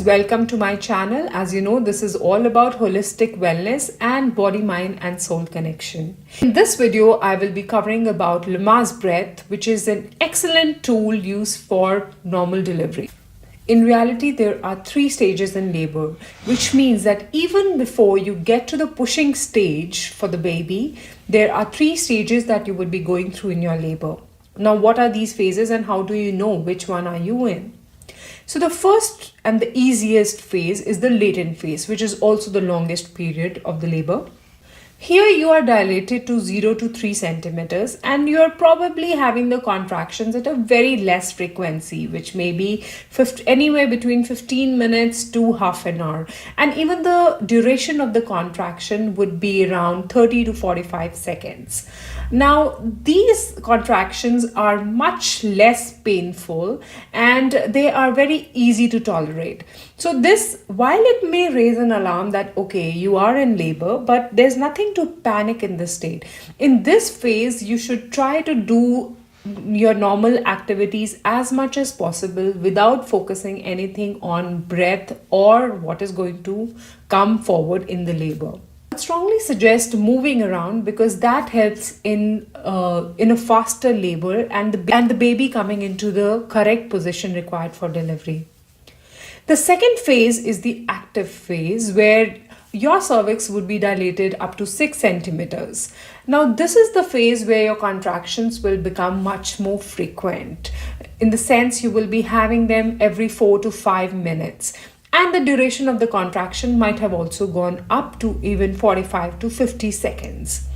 viewers, welcome to my channel. As you know, this is all about holistic wellness and body, mind and soul connection. In this video, I will be covering about Lamaze breath, which is an excellent tool used for normal delivery. In reality, there are 3 stages in labor, which means that even before you get to the pushing stage for the baby, there are 3 stages that you would be going through in your labor. Now, what are these phases and how do you know which one are you in? So the first and the easiest phase is the latent phase, which is also the longest period of the labor. Here you are dilated to 0 to 3 centimeters and you are probably having the contractions at a very less frequency, which may be anywhere between 15 minutes to half an hour. And even the duration of the contraction would be around 30 to 45 seconds. Now, these contractions are much less painful and they are very easy to tolerate. So this, while it may raise an alarm that, okay, you are in labor, but there's nothing to panic in this state. In this phase, you should try to do your normal activities as much as possible without focusing anything on breath or what is going to come forward in the labor. I strongly suggest moving around because that helps in a faster labor and the baby coming into the correct position required for delivery. The second phase is the active phase where your cervix would be dilated up to 6 centimeters. Now, this is the phase where your contractions will become much more frequent. In the sense, you will be having them every 4 to 5 minutes. And the duration of the contraction might have also gone up to even 45 to 50 seconds.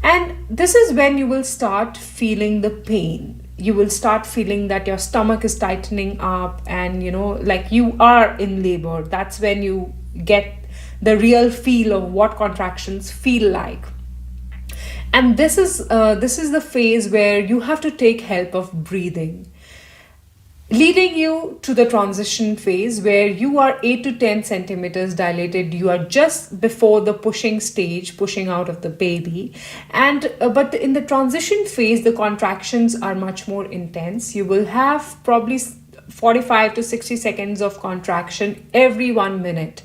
And this is when you will start feeling the pain. You will start feeling that your stomach is tightening up and, like you are in labor. That's when you get the real feel of what contractions feel like. And this is the phase where you have to take help of breathing, leading you to the transition phase where you are 8 to 10 centimeters dilated. You are just before the pushing stage, pushing out of the baby. And but in the transition phase, the contractions are much more intense. You will have probably 45 to 60 seconds of contraction every 1 minute.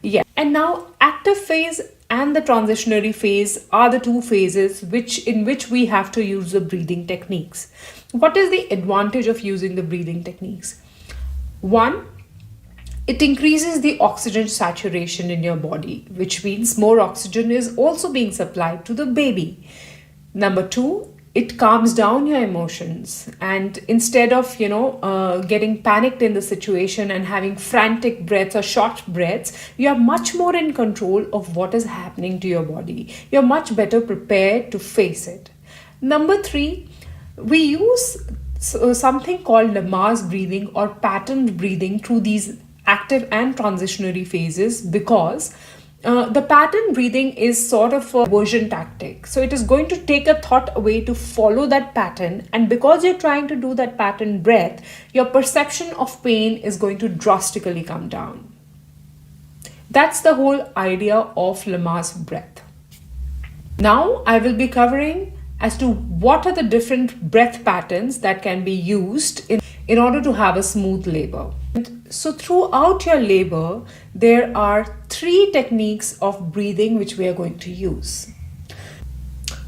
Yeah. And now active phase and the transitionary phase are the 2 phases in which we have to use the breathing techniques. What is the advantage of using the breathing techniques? 1, it increases the oxygen saturation in your body, which means more oxygen is also being supplied to the baby. Number 2, it calms down your emotions. And instead of, getting panicked in the situation and having frantic breaths or short breaths, you are much more in control of what is happening to your body. You're much better prepared to face it. Number 3, we use something called Lamaze breathing or patterned breathing through these active and transitionary phases because the pattern breathing is sort of a diversion tactic. So it is going to take a thought away to follow that pattern. And because you're trying to do that pattern breath, your perception of pain is going to drastically come down. That's the whole idea of Lamaze breath. Now I will be covering as to what are the different breath patterns that can be used in order to have a smooth labor. So throughout your labor, there are 3 techniques of breathing which we are going to use.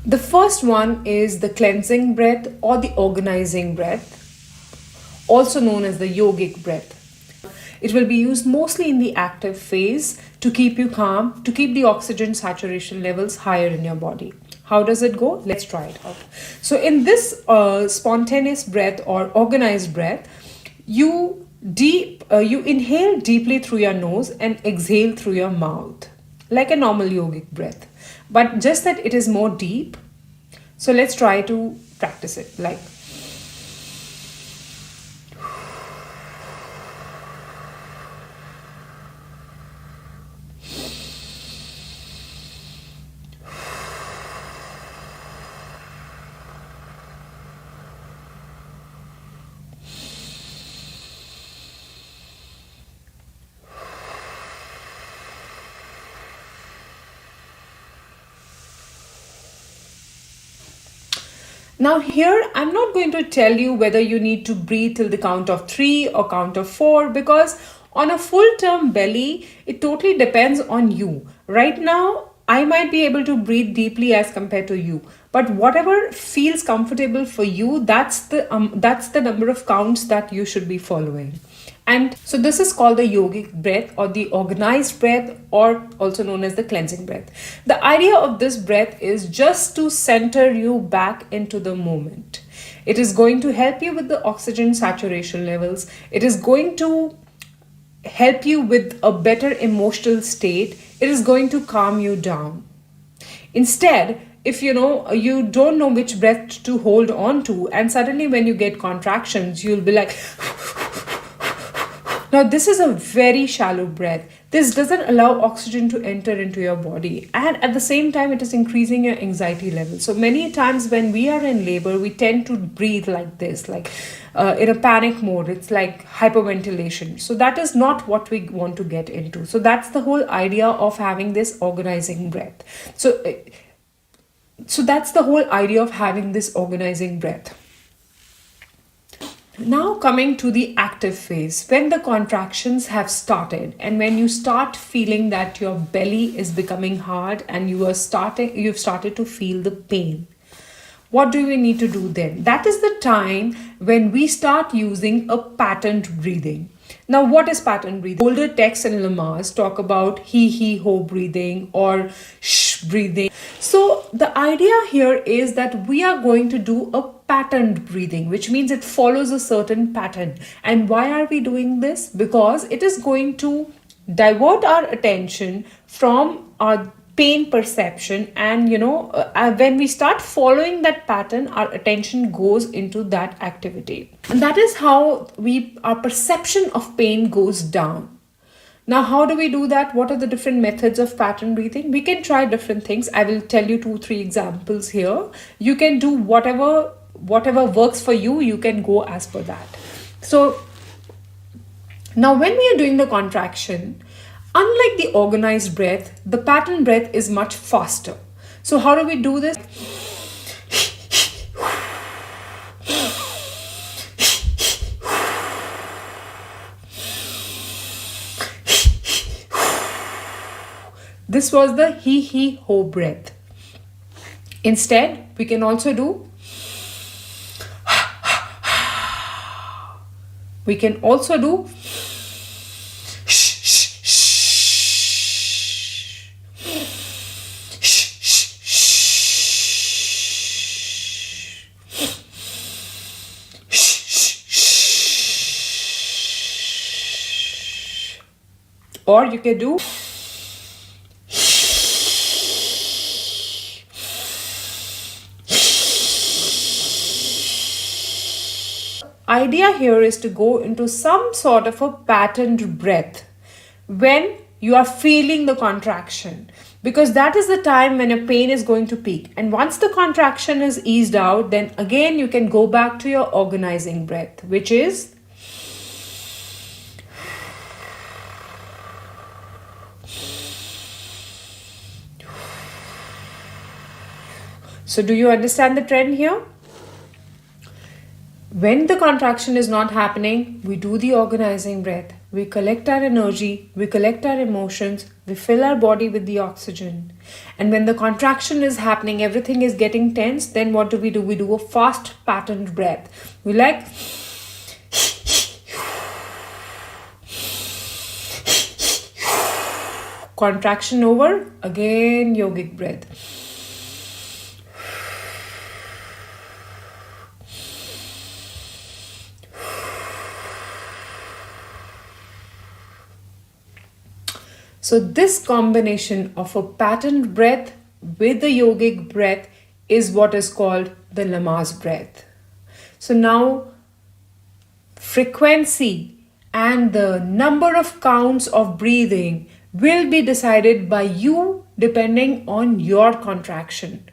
The first one is the cleansing breath or the organizing breath, also known as the yogic breath. It will be used mostly in the active phase to keep you calm, to keep the oxygen saturation levels higher in your body. How does it go? Let's try it out. So in this spontaneous breath or organized breath, you inhale deeply through your nose and exhale through your mouth, like a normal yogic breath, but just that it is more deep. So let's try to practice it like. Now here, I'm not going to tell you whether you need to breathe till the count of 3 or count of 4 because On a full-term belly, it totally depends on you. Right now, I might be able to breathe deeply as compared to you, but whatever feels comfortable for you, that's the number of counts that you should be following. And so this is called the yogic breath or the organized breath, or also known as the cleansing breath. The idea of this breath is just to center you back into the moment. It is going to help you with the oxygen saturation levels. It is going to help you with a better emotional state. It is going to calm you down. Instead, if you don't know which breath to hold on to, and suddenly when you get contractions, you'll be like, now this is a very shallow breath. This doesn't allow oxygen to enter into your body, and at the same time it is increasing your anxiety level. So many times when we are in labor, we tend to breathe like this, like in a panic mode. It's like hyperventilation. So that is not what we want to get into. So that's the whole idea of having this organizing breath. So that's the whole idea of having this organizing breath. Now coming to the active phase, when the contractions have started and when you start feeling that your belly is becoming hard and you've started to feel the pain. What do we need to do then? That is the time when we start using a patterned breathing. Now, what is pattern breathing? Older texts in Lamaze talk about he, ho breathing or shh breathing. So the idea here is that we are going to do a patterned breathing, which means it follows a certain pattern. And why are we doing this? Because it is going to divert our attention from our pain perception, and when we start following that pattern, our attention goes into that activity, and that is how our perception of pain goes down. Now, how do we do that? What are the different methods of pattern breathing? We can try different things. I will tell you 2-3 examples here. You can do whatever works for you. You can go as per that. So now when we are doing the contraction, unlike the organized breath, the pattern breath is much faster. So how do we do this? This was the he, ho breath. Instead, we can also do or you can do idea here is to go into some sort of a patterned breath when you are feeling the contraction, because that is the time when your pain is going to peak. And once the contraction is eased out, then again you can go back to your organizing breath, which is so do you understand the trend here? When the contraction is not happening, we do the organizing breath. We collect our energy, we collect our emotions, we fill our body with the oxygen. And when the contraction is happening, everything is getting tense, then what do? We do a fast patterned breath. We like contraction over, again yogic breath. So this combination of a patterned breath with the yogic breath is what is called the Lamaze breath. So now frequency and the number of counts of breathing will be decided by you depending on your contraction.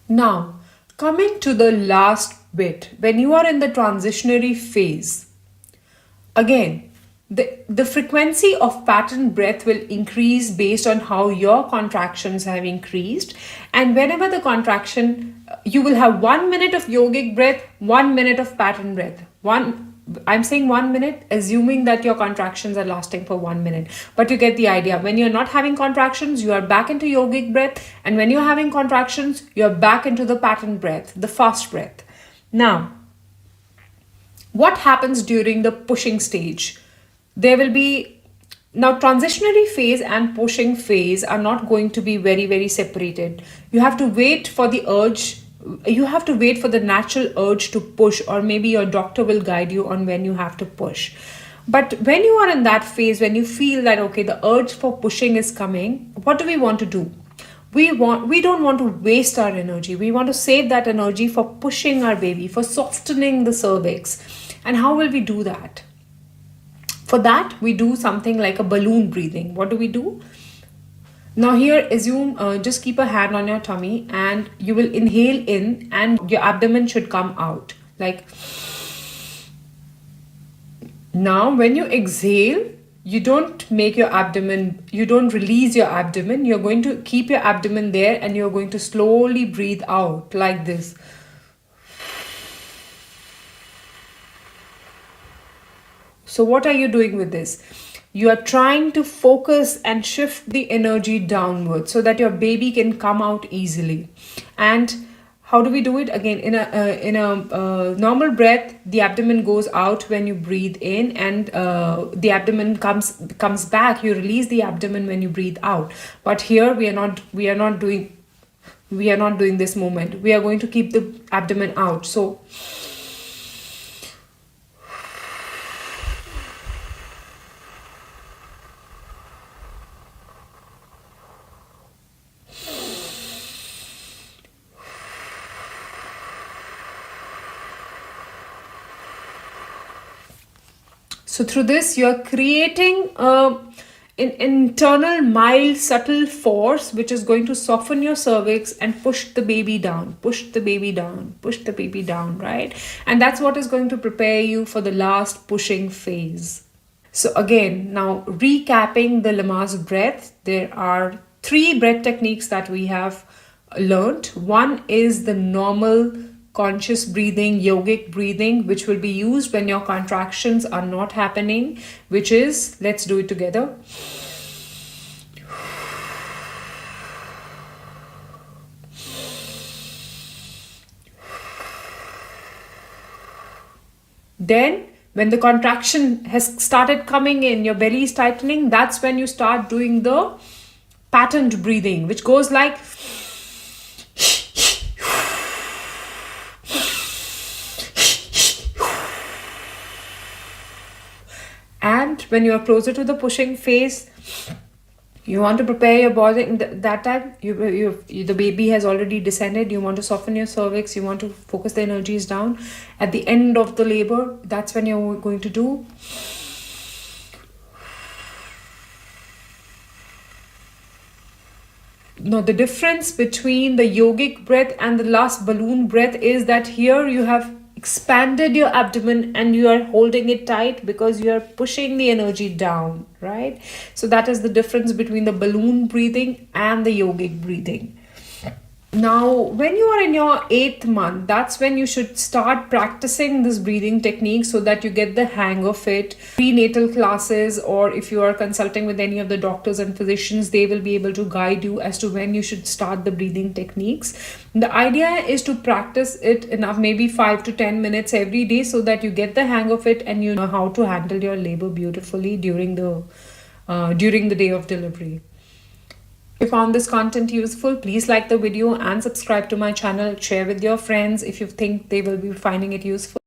Now, coming to the last bit, when you are in the transitionary phase, again, the frequency of pattern breath will increase based on how your contractions have increased. And whenever the contraction, you will have 1 minute of yogic breath, 1 minute of pattern breath. I'm saying 1 minute, assuming that your contractions are lasting for 1 minute. But you get the idea. When you're not having contractions, you are back into yogic breath. And when you're having contractions, you're back into the pattern breath, the fast breath. Now, what happens during the pushing stage? There will be, now transitionary phase and pushing phase are not going to be very, very separated. You have to wait for the urge. You have to wait for the natural urge to push, or maybe your doctor will guide you on when you have to push. But when you are in that phase, when you feel that, okay, the urge for pushing is coming, what do we want to do? We don't want to waste our energy. We want to save that energy for pushing our baby, for softening the cervix. And how will we do that? For that, we do something like a balloon breathing. What do we do? Now here, assume, just keep a hand on your tummy and you will inhale in and your abdomen should come out. Like, now when you exhale, you don't make your abdomen, you don't release your abdomen. You're going to keep your abdomen there and you're going to slowly breathe out like this. So what are you doing with this? You are trying to focus and shift the energy downwards so that your baby can come out easily. And how do we do it? Again, in a normal breath, the abdomen goes out when you breathe in, and the abdomen comes back. You release the abdomen when you breathe out. But here we are not doing this movement. We are going to keep the abdomen out. So through this, you're creating an internal, mild, subtle force which is going to soften your cervix and push the baby down, push the baby down, push the baby down, right? And that's what is going to prepare you for the last pushing phase. So again, now recapping the Lamaze breath, there are 3 breath techniques that we have learned. One is the normal conscious breathing, yogic breathing, which will be used when your contractions are not happening, which is, let's do it together. Then when the contraction has started coming in, your belly is tightening, that's when you start doing the patterned breathing, which goes like, and when you are closer to the pushing phase, you want to prepare your body. That time, the baby has already descended. You want to soften your cervix. You want to focus the energies down. At the end of the labor, that's when you're going to do. Now, the difference between the yogic breath and the last balloon breath is that here you have expanded your abdomen and you are holding it tight because you are pushing the energy down, right? So that is the difference between the balloon breathing and the yogic breathing. Now, when you are in your 8th month, that's when you should start practicing this breathing technique so that you get the hang of it. Prenatal classes, or if you are consulting with any of the doctors and physicians, they will be able to guide you as to when you should start the breathing techniques. The idea is to practice it enough, maybe 5 to 10 minutes every day, so that you get the hang of it and you know how to handle your labor beautifully during the day of delivery. If you found this content useful, please like the video and subscribe to my channel. Share with your friends if you think they will be finding it useful.